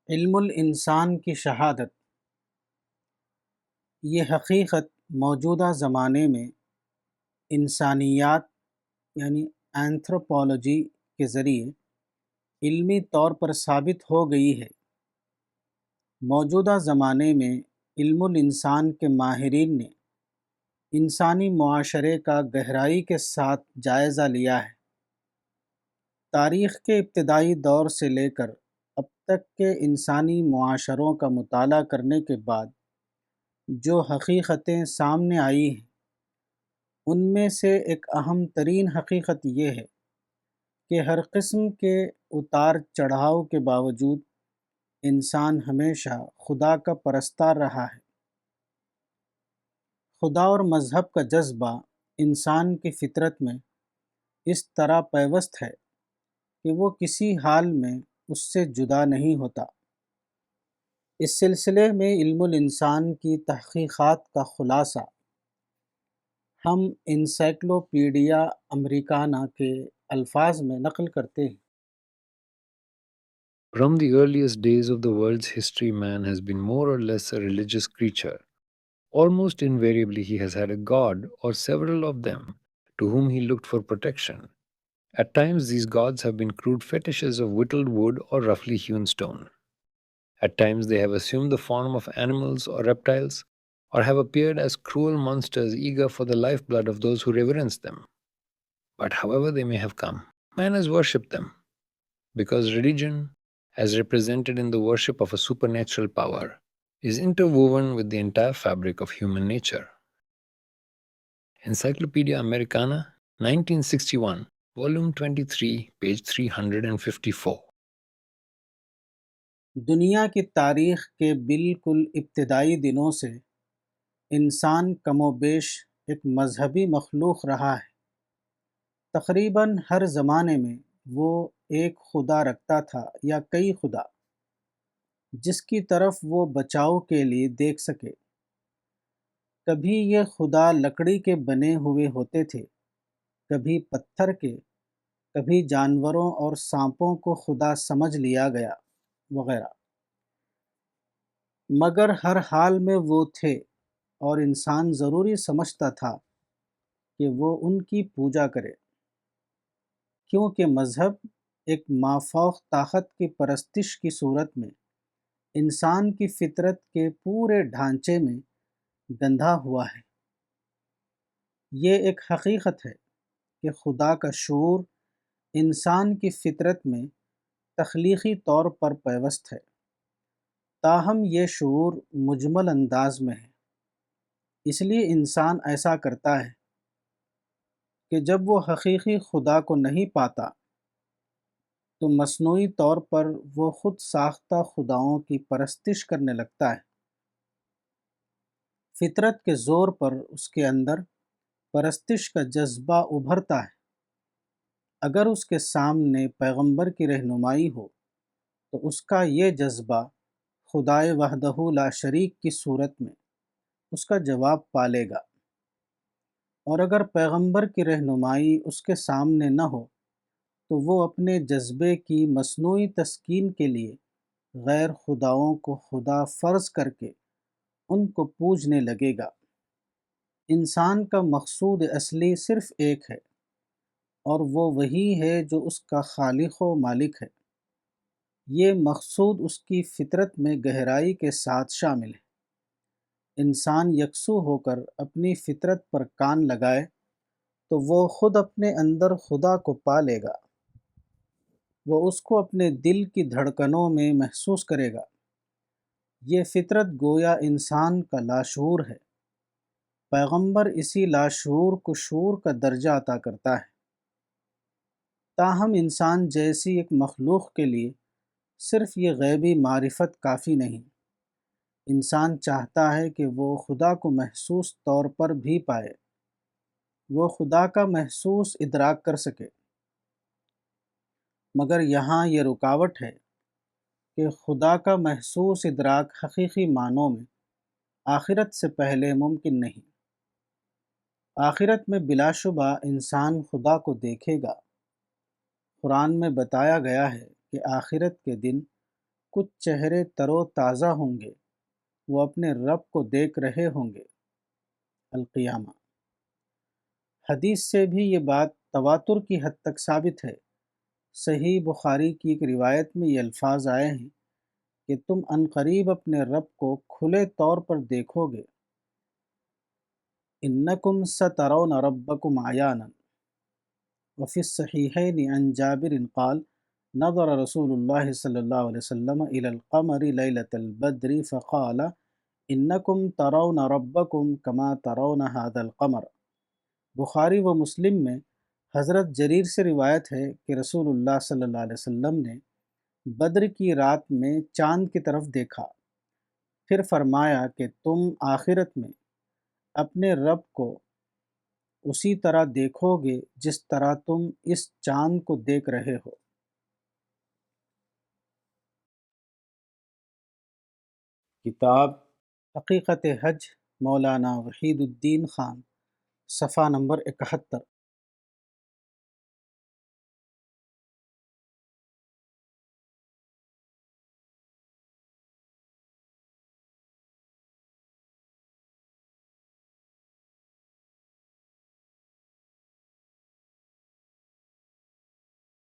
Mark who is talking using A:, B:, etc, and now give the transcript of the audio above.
A: علم الانسان کی شہادت۔ یہ حقیقت موجودہ زمانے میں انسانیات یعنی اینتھروپولوجی کے ذریعے علمی طور پر ثابت ہو گئی ہے۔ موجودہ زمانے میں علم الانسان کے ماہرین نے انسانی معاشرے کا گہرائی کے ساتھ جائزہ لیا ہے۔ تاریخ کے ابتدائی دور سے لے کر اب تک کے انسانی معاشروں کا مطالعہ کرنے کے بعد جو حقیقتیں سامنے آئی ہیں، ان میں سے ایک اہم ترین حقیقت یہ ہے کہ ہر قسم کے اتار چڑھاؤ کے باوجود انسان ہمیشہ خدا کا پرستار رہا ہے۔ خدا اور مذہب کا جذبہ انسان کی فطرت میں اس طرح پیوست ہے کہ وہ کسی حال میں اس سے جدا نہیں ہوتا۔ اس سلسلے میں علم الانسان کی تحقیقات کا خلاصہ ہم انسائکلوپیڈیا امریکانا کے الفاظ میں نقل کرتے ہیں۔
B: From the earliest days of the world's history, man has been more or less a religious creature. Almost invariably, he has had a god or several of them to whom he looked for protection. At times, these gods have been crude fetishes of whittled wood or roughly hewn stone. At times, they have assumed the form of animals or reptiles, or have appeared as cruel monsters eager for the lifeblood of those who reverence them. But however they may have come, man has worshipped them, because religion, as represented in the worship of a supernatural power, is interwoven with the entire fabric of human nature. Encyclopedia Americana, 1961, Volume 23, page 354.
A: دنیا کی تاریخ کے بالکل ابتدائی دنوں سے انسان کم و بیش ایک مذہبی مخلوق رہا ہے۔ تقریباً ہر زمانے میں وہ ایک خدا رکھتا تھا یا کئی خدا، جس کی طرف وہ بچاؤ کے لیے دیکھ سکے۔ کبھی یہ خدا لکڑی کے بنے ہوئے ہوتے تھے، کبھی پتھر کے، کبھی جانوروں اور سانپوں کو خدا سمجھ لیا گیا وغیرہ، مگر ہر حال میں وہ تھے اور انسان ضروری سمجھتا تھا کہ وہ ان کی پوجا کرے، کیونکہ مذہب ایک مافوق طاقت کی پرستش کی صورت میں انسان کی فطرت کے پورے ڈھانچے میں گندھا ہوا ہے۔ یہ ایک حقیقت ہے کہ خدا کا شعور انسان کی فطرت میں تخلیقی طور پر پیوست ہے، تاہم یہ شعور مجمل انداز میں ہے۔ اس لیے انسان ایسا کرتا ہے کہ جب وہ حقیقی خدا کو نہیں پاتا تو مصنوعی طور پر وہ خود ساختہ خداؤں کی پرستش کرنے لگتا ہے۔ فطرت کے زور پر اس کے اندر پرستش کا جذبہ ابھرتا ہے۔ اگر اس کے سامنے پیغمبر کی رہنمائی ہو تو اس کا یہ جذبہ خدائے وحدہ لا شریک کی صورت میں اس کا جواب پالے گا، اور اگر پیغمبر کی رہنمائی اس کے سامنے نہ ہو تو وہ اپنے جذبے کی مصنوعی تسکین کے لیے غیر خداؤں کو خدا فرض کر کے ان کو پوجنے لگے گا۔ انسان کا مقصود اصلی صرف ایک ہے، اور وہ وہی ہے جو اس کا خالق و مالک ہے۔ یہ مقصود اس کی فطرت میں گہرائی کے ساتھ شامل ہے۔ انسان یکسو ہو کر اپنی فطرت پر کان لگائے تو وہ خود اپنے اندر خدا کو پا لے گا۔ وہ اس کو اپنے دل کی دھڑکنوں میں محسوس کرے گا۔ یہ فطرت گویا انسان کا لاشعور ہے۔ پیغمبر اسی لاشعور کو شعور کا درجہ عطا کرتا ہے۔ تاہم انسان جیسی ایک مخلوق کے لیے صرف یہ غیبی معرفت کافی نہیں۔ انسان چاہتا ہے کہ وہ خدا کو محسوس طور پر بھی پائے، وہ خدا کا محسوس ادراک کر سکے۔ مگر یہاں یہ رکاوٹ ہے کہ خدا کا محسوس ادراک حقیقی معنوں میں آخرت سے پہلے ممکن نہیں۔ آخرت میں بلا شبہ انسان خدا کو دیکھے گا۔ قرآن میں بتایا گیا ہے کہ آخرت کے دن کچھ چہرے تر و تازہ ہوں گے، وہ اپنے رب کو دیکھ رہے ہوں گے۔ القیامہ۔ حدیث سے بھی یہ بات تواتر کی حد تک ثابت ہے۔ صحیح بخاری کی ایک روایت میں یہ الفاظ آئے ہیں کہ تم عنقریب اپنے رب کو کھلے طور پر دیکھو گے۔ انکم سترون ربکم عیانا۔ وفی الصحیحین عن جابر قال نظر رسول اللہ صلی اللہ علیہ وسلم الی القمر لیلۃ البدر فقال انکم ترون ربکم کما ترون ھذا القمر۔ بخاری و مسلم میں حضرت جریر سے روایت ہے کہ رسول اللہ صلی اللہ علیہ وسلم نے بدر کی رات میں چاند کی طرف دیکھا، پھر فرمایا کہ تم آخرت میں اپنے رب کو اسی طرح دیکھو گے جس طرح تم اس چاند کو دیکھ رہے ہو۔ کتاب حقیقت حج مولانا وحید الدین خان، صفحہ نمبر 71۔